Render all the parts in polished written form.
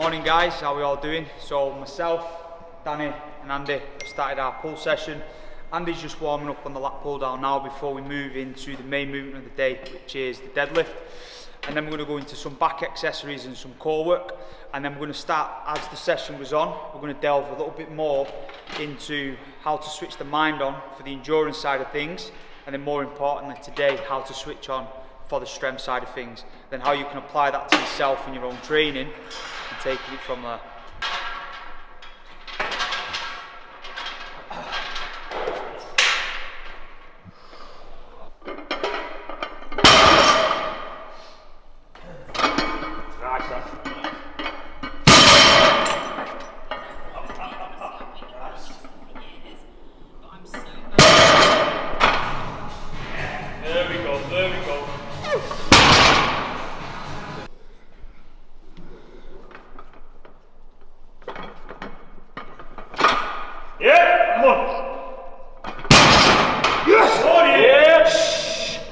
Morning guys, how are we all doing? So myself, Danny and Andy have started our pull session. Andy's just warming up on the lat pull down now before we move into the main movement of the day, which is the deadlift. And then we're going to go into some back accessories and some core work. And then we're going to start, as the session goes on, we're going to delve a little bit more into how to switch the mind on for the endurance side of things. And then more importantly today, how to switch on for the strength side of things. Then how you can apply that to yourself in your own training and taking it from there.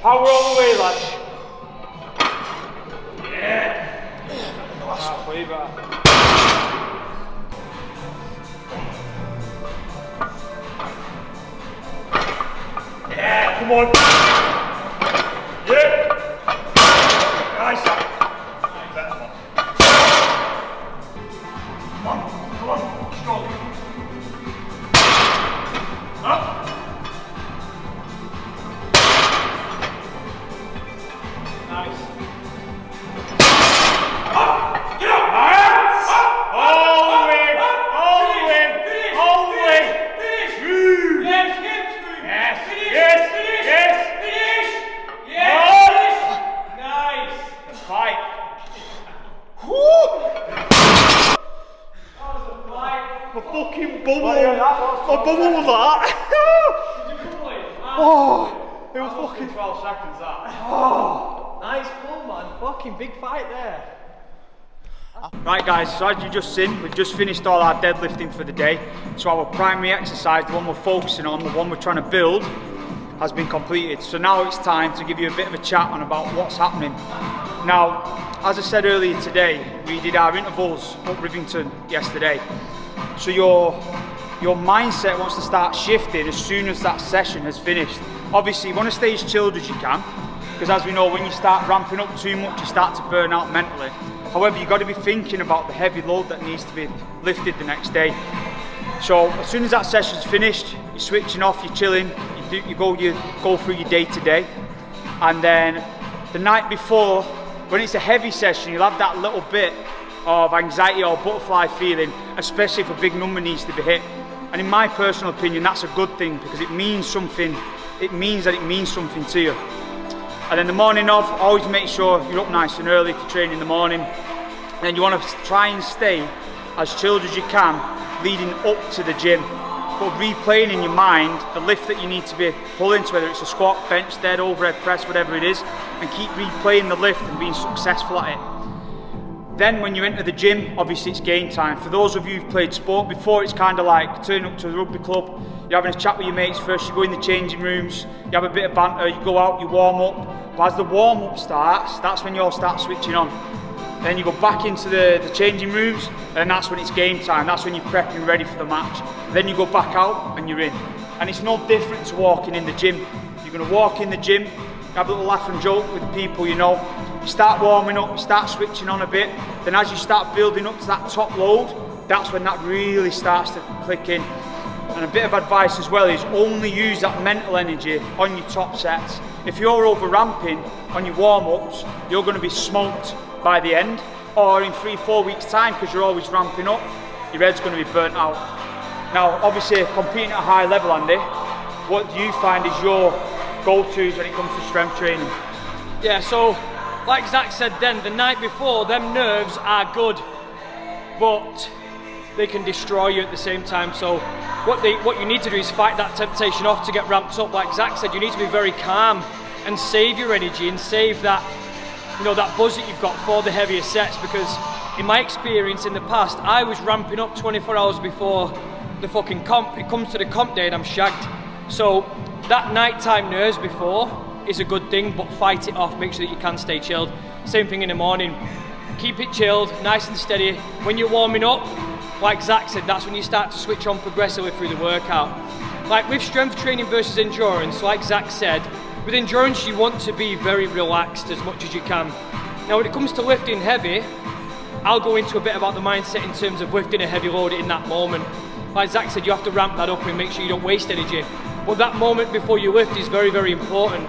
Power all the way, lads. Yeah. Halfway back. Yeah, come on. Yeah. Nice. Better one. Come on. Strong. Up. Nice. Up! Get up! Nice! Up! All the way! All the way! Finish! All the way! Finish! Yes! Hips! Yes! Finish! Yes! Finish! Yes! Finish! Yes! Finish! Nice! Let's fight! Woo! That was a fight! My fucking bubble! My bubble was that! Did you pull it? Oh! It was fucking 12 seconds that. Oh! Nice pull, man. Fucking big fight there. Right guys, so as you just seen, we've just finished all our deadlifting for the day. So our primary exercise, the one we're focusing on, the one we're trying to build, has been completed. So now it's time to give you a bit of a chat on about what's happening. Now, as I said earlier today, we did our intervals up Rivington yesterday. So your mindset wants to start shifting as soon as that session has finished. Obviously, you want to stay as chilled as you can, because as we know, when you start ramping up too much, you start to burn out mentally. However, you've got to be thinking about the heavy load that needs to be lifted the next day. So as soon as that session's finished, you're switching off, you're chilling, you go through your day to day. And then the night before, when it's a heavy session, you'll have that little bit of anxiety or butterfly feeling, especially if a big number needs to be hit. And in my personal opinion, that's a good thing, because it means something. It means something to you. And then the morning of, always make sure you're up nice and early to train in the morning. And then you want to try and stay as chilled as you can leading up to the gym. But replaying in your mind the lift that you need to be pulling, so whether it's a squat, bench, dead, overhead press, whatever it is, and keep replaying the lift and being successful at it. Then when you enter the gym, obviously it's game time. For those of you who've played sport before, it's kind of like turning up to the rugby club, you're having a chat with your mates first, you go in the changing rooms, you have a bit of banter, you go out, you warm up. But as the warm up starts, that's when you all start switching on. Then you go back into the changing rooms, and that's when it's game time. That's when you're prepping ready for the match. Then you go back out and you're in. And it's no different to walking in the gym. You're going to walk in the gym, have a little laugh and joke with the people you know. You start warming up, you start switching on a bit. Then as you start building up to that top load, that's when that really starts to click in. And a bit of advice as well is only use that mental energy on your top sets. If you're over ramping on your warm-ups, you're going to be smoked by the end, or in 3-4 weeks time, because you're always ramping up, your head's going to be burnt out. Now obviously competing at a high level, Andy, what do you find is your go-tos when it comes to strength training? Yeah, so like Zach said then, the night before, them nerves are good, but they can destroy you at the same time. So what you need to do is fight that temptation off to get ramped up. Like Zach said, you need to be very calm and save your energy and save that, that buzz that you've got for the heavier sets, because in my experience in the past, I was ramping up 24 hours before the fucking comp. It comes to the comp day and I'm shagged. So that nighttime nerves before is a good thing, but fight it off, make sure that you can stay chilled. Same thing in the morning. keep it chilled, nice and steady. When you're warming up, like Zac said, that's when you start to switch on progressively through the workout. Like with strength training versus endurance, like Zac said, with endurance you want to be very relaxed as much as you can. Now when it comes to lifting heavy, I'll go into a bit about the mindset in terms of lifting a heavy load in that moment. Like Zac said, you have to ramp that up and make sure you don't waste energy. But that moment before you lift is very, very important.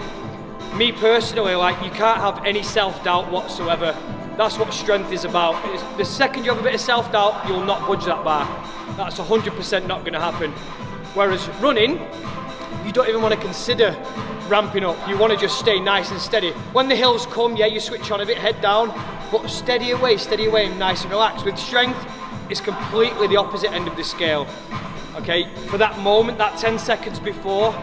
Me personally, like, you can't have any self-doubt whatsoever. That's what strength is about. The second you have a bit of self-doubt, you'll not budge that bar. That's 100% not going to happen. Whereas running, you don't even want to consider ramping up. You want to just stay nice and steady. When the hills come, yeah, you switch on a bit, head down, but steady away, and nice and relaxed. With strength, it's completely the opposite end of the scale. Okay, for that moment, that 10 seconds before,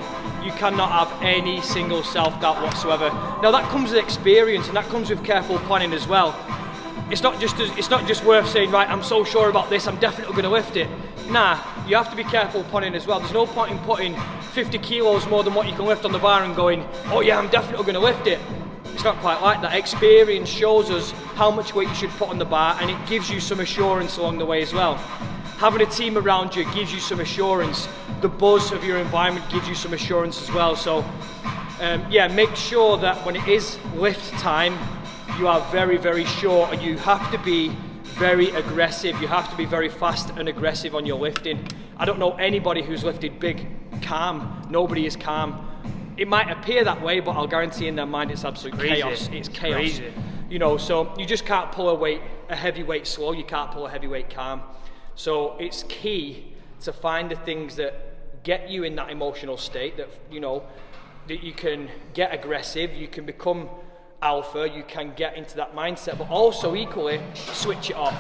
you cannot have any single self-doubt whatsoever. Now that comes with experience and that comes with careful planning as well. It's not just worth saying, right, I'm so sure about this, I'm definitely going to lift it. Nah, you have to be careful planning as well. There's no point in putting 50 kilos more than what you can lift on the bar and going, oh yeah, I'm definitely going to lift it. It's not quite like that. Experience shows us how much weight you should put on the bar, and it gives you some assurance along the way as well. Having a team around you gives you some assurance. The buzz of your environment gives you some assurance as well. So yeah, make sure that when it is lift time, you are very, very sure, and you have to be very aggressive. You have to be very fast and aggressive on your lifting. I don't know anybody who's lifted big calm. Nobody is calm. It might appear that way, but I'll guarantee in their mind it's absolute chaos. It's chaos. Crazy. You know, so you just can't pull a heavy weight slow. You can't pull a heavy weight calm. So it's key to find the things that get you in that emotional state, that, you know, that you can get aggressive, you can become alpha, you can get into that mindset, but also equally switch it off,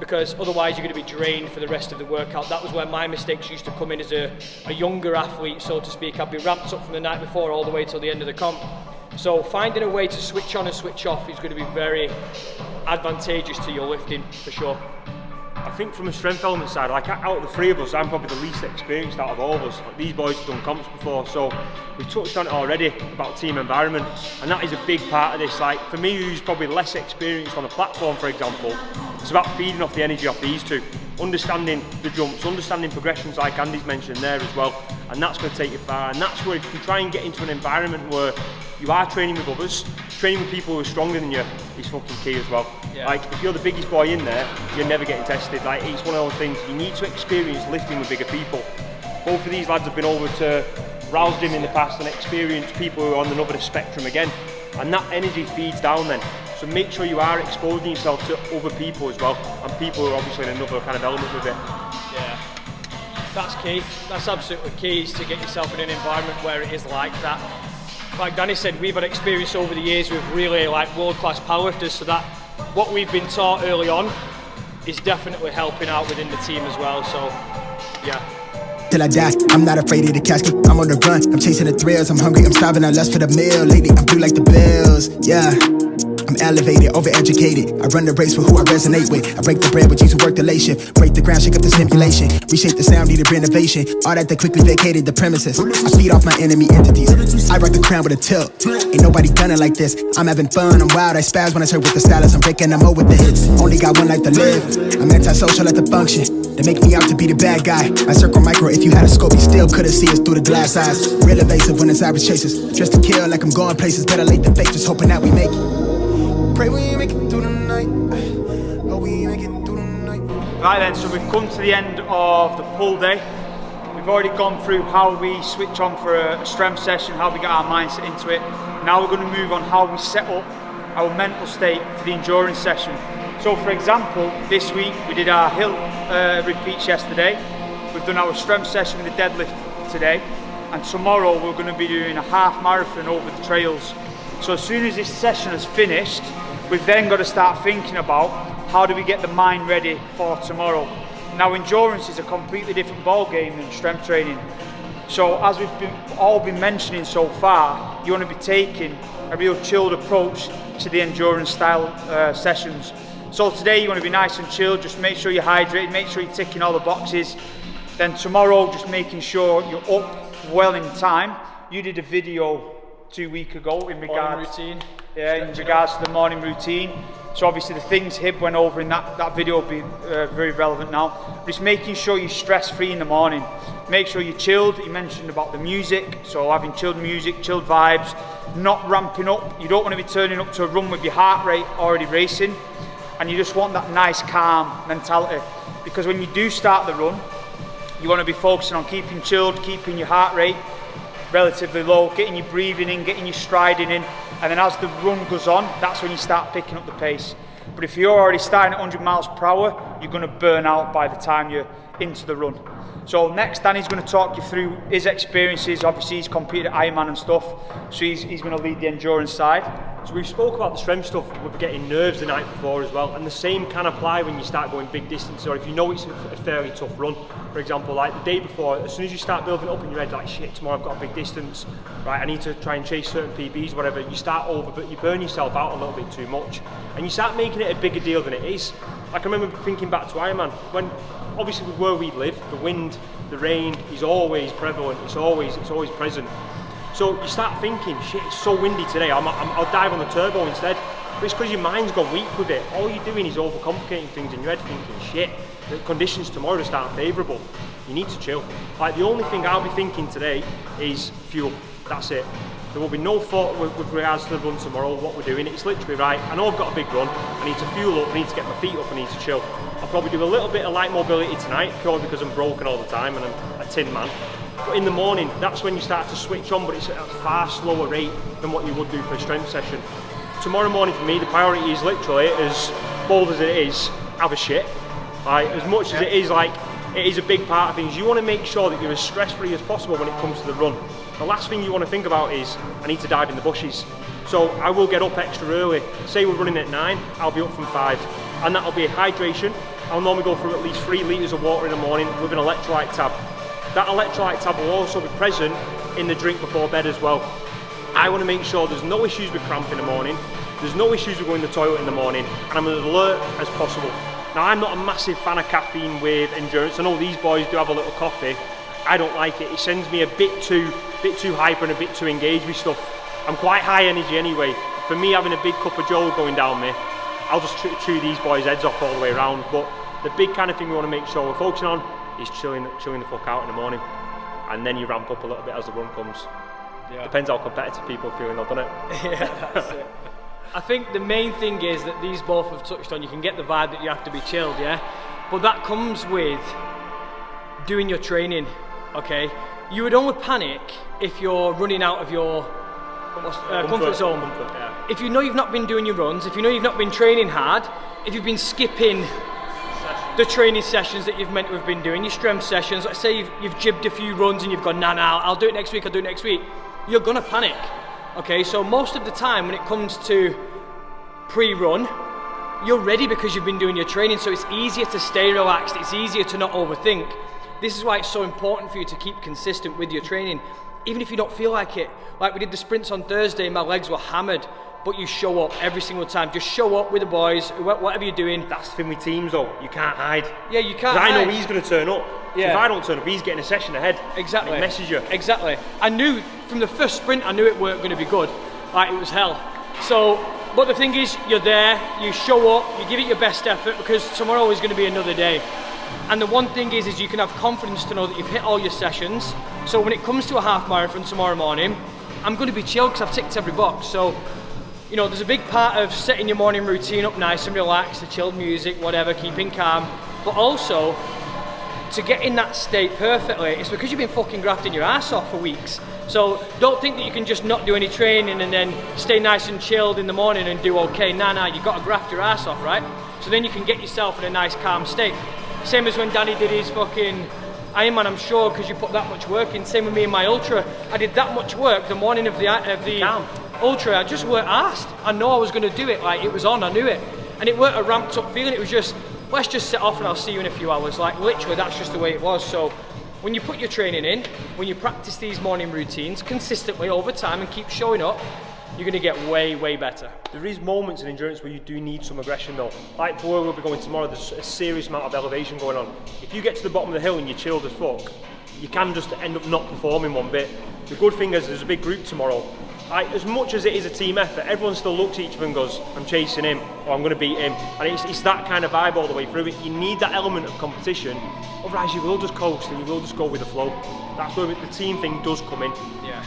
because otherwise you're going to be drained for the rest of the workout. That was where my mistakes used to come in as a younger athlete, so to speak. I'd be ramped up from the night before all the way till the end of the comp. So finding a way to switch on and switch off is going to be very advantageous to your lifting, for sure. I think from a strength element side, like out of the three of us, I'm probably the least experienced out of all of us. Like, these boys have done comps before, so we've touched on it already about team environment, and that is a big part of this. Like for me, who's probably less experienced on the platform, for example, it's about feeding off the energy off these two, understanding the jumps, understanding progressions like Andy's mentioned there as well, and that's going to take you far. And that's where if you can try and get into an environment where you are training with others, training with people who are stronger than you is fucking key as well. Yeah. Like if you're the biggest boy in there, you're never getting tested. Like it's one of those things, you need to experience lifting with bigger people. Both of these lads have been over to Rouse Gym in the past and experienced people who are on another spectrum again, and that energy feeds down then. So make sure you are exposing yourself to other people as well, and people who are obviously in another kind of element with it. Yeah, that's key. That's absolutely key, is to get yourself in an environment where it is like that. Like Danny said, we've had experience over the years with really like world-class powerlifters, so that what we've been taught early on is definitely helping out within the team as well. So yeah. Till I die, I'm not afraid of the casket. I'm on the run, I'm chasing the thrills. I'm hungry, I'm starving, I lust for the meal. Lately, I'm blue like the bills, yeah. I'm elevated, overeducated. I run the race with who I resonate with. I break the bread with you to work the late shift. Break the ground, shake up the simulation. Reshape the sound, needed renovation. All that they quickly vacated the premises. I feed off my enemy entities. I rock the crown with a tilt. Ain't nobody done it like this. I'm having fun, I'm wild, I spaz when I serve with the stylist. I'm breaking them over with the hits. Only got one life to live. I'm antisocial at the function. They make me out to be the bad guy. I circle micro, if you had a scope, you still could've seen us through the glass eyes. Real evasive when it's average chasers. Dressed to kill like I'm going places. Better late than fake, just hoping that we make it. Pray we make it through the night. Oh, we make it through the night. Right then, so we've come to the end of the pull day. We've already gone through how we switch on for a strength session, how we get our mindset into it. Now we're going to move on how we set up our mental state for the endurance session. So for example, this week we did our hill repeats yesterday. We've done our strength session with the deadlift today. And tomorrow we're going to be doing a half marathon over the trails. So as soon as this session is finished, we've then got to start thinking about how do we get the mind ready for tomorrow. Now endurance is a completely different ball game than strength training. So as we've all been mentioning so far, you want to be taking a real chilled approach to the endurance style sessions. So today you want to be nice and chilled, just make sure you're hydrated, make sure you're ticking all the boxes. Then tomorrow, just making sure you're up well in time. You did a video 2 weeks ago in regards to the morning routine. So obviously the things Hibb went over in that video will be very relevant now. Just making sure you're stress-free in the morning. Make sure you're chilled. He mentioned about the music, so having chilled music, chilled vibes, not ramping up. You don't want to be turning up to a run with your heart rate already racing, and you just want that nice calm mentality, because when you do start the run, you want to be focusing on keeping chilled, keeping your heart rate relatively low, getting your breathing in, getting your striding in, and then as the run goes on, that's when you start picking up the pace. But if you're already starting at 100 miles per hour, you're going to burn out by the time you're into the run. So next, Danny's going to talk you through his experiences. Obviously, he's competed at Ironman and stuff, so he's going to lead the endurance side. So we spoke about the strength stuff with getting nerves the night before as well, and the same can apply when you start going big distance, or if you know it's a fairly tough run. For example, like the day before, as soon as you start building up in your head, like shit, tomorrow I've got a big distance, right, I need to try and chase certain PBs, whatever, you start over, but you burn yourself out a little bit too much, and you start making it a bigger deal than it is. Like I remember thinking back to Ironman, when obviously where we live, the wind, the rain is always prevalent, it's always present. So you start thinking, shit, it's so windy today, I'll dive on the turbo instead. But it's because your mind's gone weak with it. All you're doing is overcomplicating things in your head, thinking, shit, the conditions tomorrow are starting favourable. You need to chill. Like the only thing I'll be thinking today is fuel. That's it. There will be no thought with regards to the run tomorrow, what we're doing. It's literally, right, I know I've got a big run, I need to fuel up, I need to get my feet up, I need to chill. I'll probably do a little bit of light mobility tonight, purely because I'm broken all the time and I'm a tin man. But in the morning, that's when you start to switch on, but it's at a far slower rate than what you would do for a strength session. Tomorrow morning for me, the priority is literally, as bold as it is, have a shit. Like, as much as it is like, it is a big part of things, you want to make sure that you're as stress-free as possible when it comes to the run. The last thing you want to think about is, I need to dive in the bushes. So I will get up extra early. Say we're running at 9, I'll be up from 5. And that'll be hydration. I'll normally go through at least 3 litres of water in the morning with an electrolyte tab. That electrolyte tab will also be present in the drink before bed as well. I want to make sure there's no issues with cramp in the morning, there's no issues with going to the toilet in the morning, and I'm as alert as possible. Now, I'm not a massive fan of caffeine with endurance. I know these boys do have a little coffee. I don't like it. It sends me a bit too hyper and a bit too engaged with stuff. I'm quite high energy anyway. For me, having a big cup of Joe going down me, I'll just chew these boys' heads off all the way around. But the big kind of thing we want to make sure we're focusing on is chilling the fuck out in the morning, and then you ramp up a little bit as the run comes. Yeah. Depends how competitive people are feeling, though, doesn't it? Yeah, that's it. I think the main thing is that these both have touched on, you can get the vibe that you have to be chilled, yeah? But that comes with doing your training, okay? You would only panic if you're running out of your comfort zone. Comfort, yeah. If you know you've not been doing your runs, if you know you've not been training hard, if you've been skipping the training sessions that you've meant to have been doing, your strength sessions, let's say you've jibbed a few runs and you've gone, nah, I'll do it next week, you're gonna panic. Okay, so most of the time when it comes to pre-run, you're ready because you've been doing your training, so it's easier to stay relaxed, it's easier to not overthink. This is why it's so important for you to keep consistent with your training, even if you don't feel like it. Like we did the sprints on Thursday, my legs were hammered, but you show up every single time. Just show up with the boys, whatever you're doing. That's the thing with teams though, you can't hide. Yeah, you can't hide. I know he's going to turn up. Yeah. So if I don't turn up, he's getting a session ahead. Exactly. He message you. Exactly. I knew from the first sprint, I knew it weren't going to be good. Like it was hell. So, but the thing is, you're there, you show up, you give it your best effort, because tomorrow is going to be another day. And the one thing is you can have confidence to know that you've hit all your sessions. So when it comes to a half marathon tomorrow morning, I'm going to be chill because I've ticked every box. So, you know, there's a big part of setting your morning routine up nice and relaxed, the chilled music, whatever, keeping calm. But also, to get in that state perfectly, it's because you've been fucking grafting your ass off for weeks. So don't think that you can just not do any training and then stay nice and chilled in the morning and do okay. Nah, you've got to graft your ass off, right? So then you can get yourself in a nice calm state. Same as when Danny did his fucking Ironman, I'm sure, because you put that much work in. Same with me and my ultra. I did that much work the morning of the ultra. I just weren't asked. I know I was going to do it. Like it was on. I knew it, and it weren't a ramped up feeling. It was just, let's just set off and I'll see you in a few hours. Like literally, that's just the way it was. So when you put your training in, when you practice these morning routines consistently over time and keep showing up, you're going to get way better. There is moments in endurance where you do need some aggression though. Like for where we'll be going tomorrow, there's a serious amount of elevation going on. If you get to the bottom of the hill and you're chilled as fuck, you can just end up not performing one bit. The good thing is there's a big group tomorrow. like, as much as it is a team effort, everyone still looks at each other and goes, I'm chasing him, or I'm going to beat him. And it's that kind of vibe all the way through it. You need that element of competition, otherwise you will just coast and you will just go with the flow. That's where the team thing does come in. Yeah.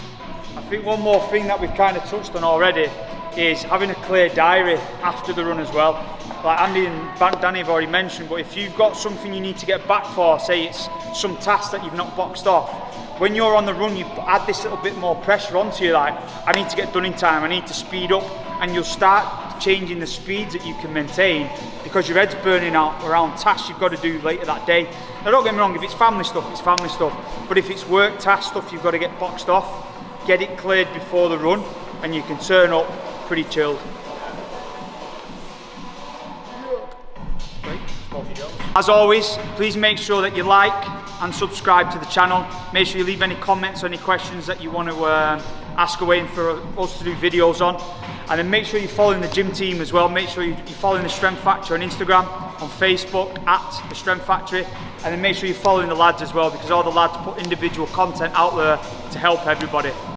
I think one more thing that we've kind of touched on already is having a clear diary after the run as well. Like Andy and Danny have already mentioned, but if you've got something you need to get back for, say it's some task that you've not boxed off, when you're on the run you add this little bit more pressure onto you, like I need to get done in time, I need to speed up, and you'll start changing the speeds that you can maintain because your head's burning out around tasks you've got to do later that day. Now don't get me wrong, if it's family stuff, it's family stuff, but if it's work task stuff you've got to get boxed off, get it cleared before the run and you can turn up pretty chilled. As always, please make sure that you like and subscribe to the channel. Make sure you leave any comments or any questions that you want to ask away for us to do videos on. And then make sure you're following the gym team as well. Make sure you're following the Strength Factory on Instagram, on Facebook at the Strength Factory. And then make sure you're following the lads as well, because all the lads put individual content out there to help everybody.